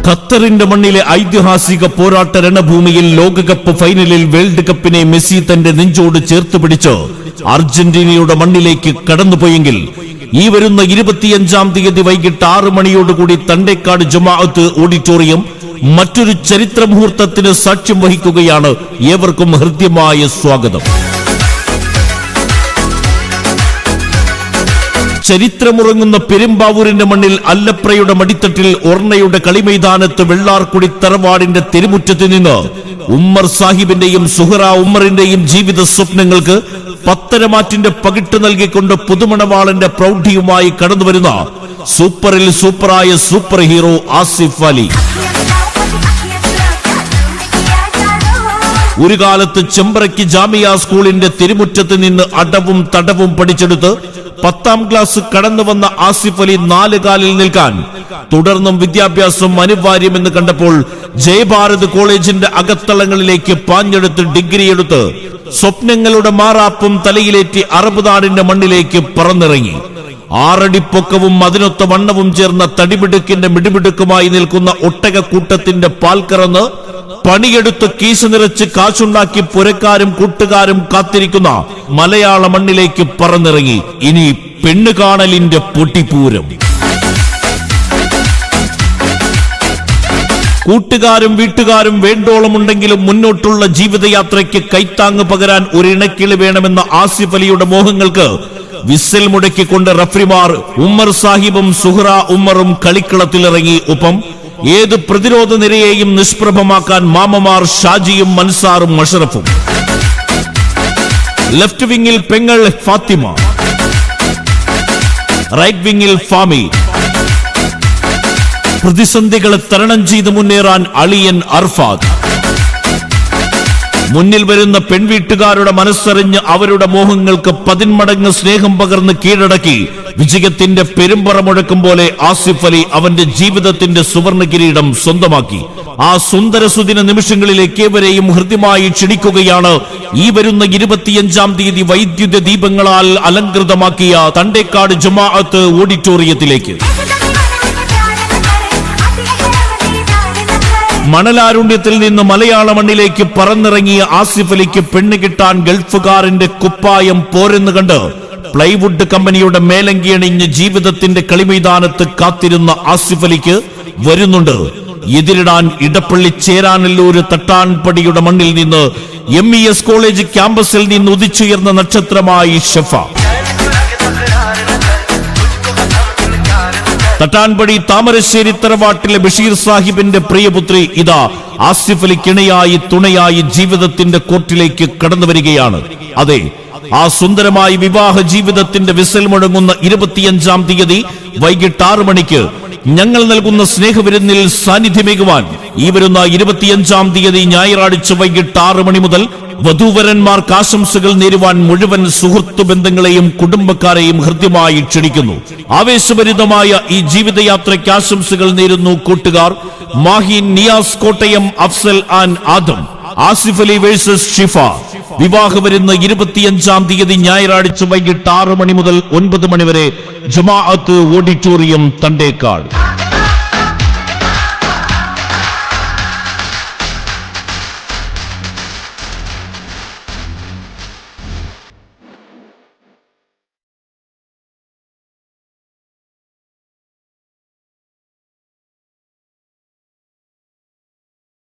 ഖത്തറിന്റെ മണ്ണിലെ ഐതിഹാസിക പോരാട്ട രണഭൂമിയിൽ ലോകകപ്പ് ഫൈനലിൽ വേൾഡ് കപ്പിനെ മെസ്സി തന്റെ നെഞ്ചോട് ചേർത്ത് പിടിച്ച് അർജന്റീനയുടെ മണ്ണിലേക്ക് കടന്നുപോയെങ്കിൽ ഈ വരുന്ന 25-ാം തീയതി വൈകിട്ട് 6 മണിയോടുകൂടി തണ്ടേക്കാട് ജമാഅത്ത് ഓഡിറ്റോറിയം മറ്റൊരു ചരിത്ര മുഹൂർത്തത്തിന് സാക്ഷ്യം വഹിക്കുകയാണ്. ഏവർക്കും ഹൃദ്യമായ സ്വാഗതം. ചരിത്രമുറങ്ങുന്ന പെരുമ്പാവൂരിന്റെ മണ്ണിൽ അല്ലപ്രയുടെ മടിത്തട്ടിൽ ഒർണയുടെ കളിമൈതാനത്ത് വെള്ളാർക്കുടി തറവാടിന്റെ തെരുമുറ്റത്ത് നിന്ന് ഉമ്മർ സാഹിബിന്റെയും സുഹറ ഉമ്മറിന്റെയും ജീവിത സ്വപ്നങ്ങൾക്ക് പത്തരമാറ്റിന്റെ പകിട്ട് നൽകിക്കൊണ്ട് പുതുമണവാളന്റെ പ്രൗഢിയുമായി കടന്നുവരുന്ന സൂപ്പറിൽ സൂപ്പറായ സൂപ്പർ ഹീറോ ആസിഫ് അലി. ഒരു കാലത്ത് ചെമ്പ്രയ്ക്ക് ജാമിയ സ്കൂളിന്റെ തിരുമുറ്റത്ത് നിന്ന് അടവും തടവും പഠിച്ചെടുത്ത് 10ാം ക്ലാസ് കടന്നു വന്ന ആസിഫ് അലി 4 കാലിൽ നിൽക്കാൻ തുടർന്നും വിദ്യാഭ്യാസം അനിവാര്യമെന്ന് കണ്ടപ്പോൾ ജയഭാരത് കോളേജിന്റെ അകത്തളങ്ങളിലേക്ക് പാഞ്ഞെടുത്ത് ഡിഗ്രിയെടുത്ത് സ്വപ്നങ്ങളുടെ മാറാപ്പും തലയിലേറ്റി അറബ് നാടിന്റെ മണ്ണിലേക്ക് പറന്നിറങ്ങി. 6 അടി പൊക്കവും അതിനൊത്ത വണ്ണവും ചേർന്ന തടിമിടുക്കിന്റെ മിടിമിടുക്കുമായി നിൽക്കുന്ന ഒട്ടകക്കൂട്ടത്തിന്റെ പാൽ കറന്ന് പണിയെടുത്ത് കീശ നിറച്ച് കാശുണ്ടാക്കി പുരക്കാരും കൂട്ടുകാരും കാത്തിരിക്കുന്ന മലയാള മണ്ണിലേക്ക് പറന്നിറങ്ങി. ഇനി പെണ്ണുകാണലിന്റെ പൊട്ടിപ്പൂരം. കൂട്ടുകാരും വീട്ടുകാരും വേണ്ടോളമുണ്ടെങ്കിലും മുന്നോട്ടുള്ള ജീവിതയാത്രയ്ക്ക് കൈത്താങ് പകരാൻ ഒരു ഇണക്കിളി വേണമെന്ന ആസിഫ് അലിയുടെ മോഹങ്ങൾക്ക് വിസിൽ മുടക്കിക്കൊണ്ട് റഫറിമാർ ഉമ്മർ സാഹിബും സുഹറ ഉമ്മറും കളിക്കളത്തിലിറങ്ങി. ഒപ്പം ഏത് പ്രതിരോധ നിരയെയും നിഷ്പ്രഭമാക്കാൻ മാമമാർ ഷാജിയും മൻസാറും മഷറഫും. ലെഫ്റ്റ് വിങ്ങിൽ പെങ്ങൾ ഫാത്തിമ, റൈറ്റ് വിങ്ങിൽ ഫാമി. പ്രതിസന്ധികളെ തരണം ചെയ്ത് മുന്നേറാൻ അളിയൻ അർഫാദ്. മുന്നിൽ വരുന്ന പെൺവീട്ടുകാരുടെ മനസ്സറിഞ്ഞ് അവരുടെ മോഹങ്ങൾക്ക് 10 മടങ്ങ് സ്നേഹം പകർന്ന് കീഴടക്കി വിജയത്തിന്റെ പെരുമ്പറ മുഴക്കും പോലെ ആസിഫ് അലി അവന്റെ ജീവിതത്തിന്റെ സുവർണ കിരീടം സ്വന്തമാക്കി. ആ സുന്ദര സുദിന നിമിഷങ്ങളിലേക്ക് ഏവരെയും ഹൃദ്യമായി ക്ഷണിക്കുകയാണ് ഈ വരുന്ന 25-ാം തീയതി വൈദ്യുത ദീപങ്ങളാൽ അലങ്കൃതമാക്കിയ തണ്ടേക്കാട് ജമാഅത്ത് ഓഡിറ്റോറിയത്തിലേക്ക്. മണലാരുണ്യത്തിൽ നിന്ന് മലയാള മണ്ണിലേക്ക് പറന്നിറങ്ങിയ ആസിഫ് അലിക്ക് പെണ്ണ് കിട്ടാൻ ഗൾഫുകാരന്റെ കുപ്പായം പോരെന്ന് കണ്ട് പ്ലൈവുഡ് കമ്പനിയുടെ മേലങ്കി അണിഞ്ഞ് ജീവിതത്തിന്റെ കളിമൈതാനത്ത് കാത്തിരുന്ന ആസിഫ് അലിക്ക് വരുന്നുണ്ട് എതിരിടാൻ ഇടപ്പള്ളി ചേരാനല്ലൂര് തട്ടാൻപടിയുടെ മണ്ണിൽ നിന്ന് MES കോളേജ് ക്യാമ്പസിൽ നിന്ന് ഉദിച്ചുയർന്ന നക്ഷത്രമായി ഷഫ. തട്ടാൻപടി താമരശ്ശേരി തറവാട്ടിലെ ബഷീർ സാഹിബിന്റെ പ്രിയപുത്രി ഇതാ ആസിഫ് അലി കിണയായി തുണയായി ജീവിതത്തിന്റെ കോർട്ടിലേക്ക് കടന്നു വരികയാണ്. അതെ, ആ സുന്ദരമായ വിവാഹ ജീവിതത്തിന്റെ വിസൽ മുഴങ്ങുന്ന 25-ാം തീയതി വൈകിട്ട് 6 മണിക്ക് ഞങ്ങൾ നൽകുന്ന സ്നേഹവിരുന്നിൽ സാന്നിധ്യമേകുവാൻ ഈ വരുന്ന 25-ാം തീയതി ഞായറാഴ്ച വൈകിട്ട് 6 മണി മുതൽ വധൂവരന്മാർക്ക് ആശംസകൾ നേരുവാൻ മുഴുവൻ സുഹൃത്തു ബന്ധങ്ങളെയും കുടുംബക്കാരെയും ഹൃദ്യമായി ക്ഷണിക്കുന്നു. ആവേശഭരിതമായ ഈ ജീവിതയാത്രയ്ക്ക് ആശംസകൾ നേരുന്നു കൂട്ടുകാർ മാഹിൻ, നിയാസ് കോട്ടയം, അഫ്സൽ ആൻഡ് ആദം. ആസിഫ് അലി വേഴ്സസ് ഷിഫ. വിവാഹം വരുന്ന 25-ാം തീയതി ഞായറാഴ്ച വൈകിട്ട് 6 മണി മുതൽ 9 മണി വരെ ജമാഅത്ത് ഓഡിറ്റോറിയം തണ്ടേക്കാട്.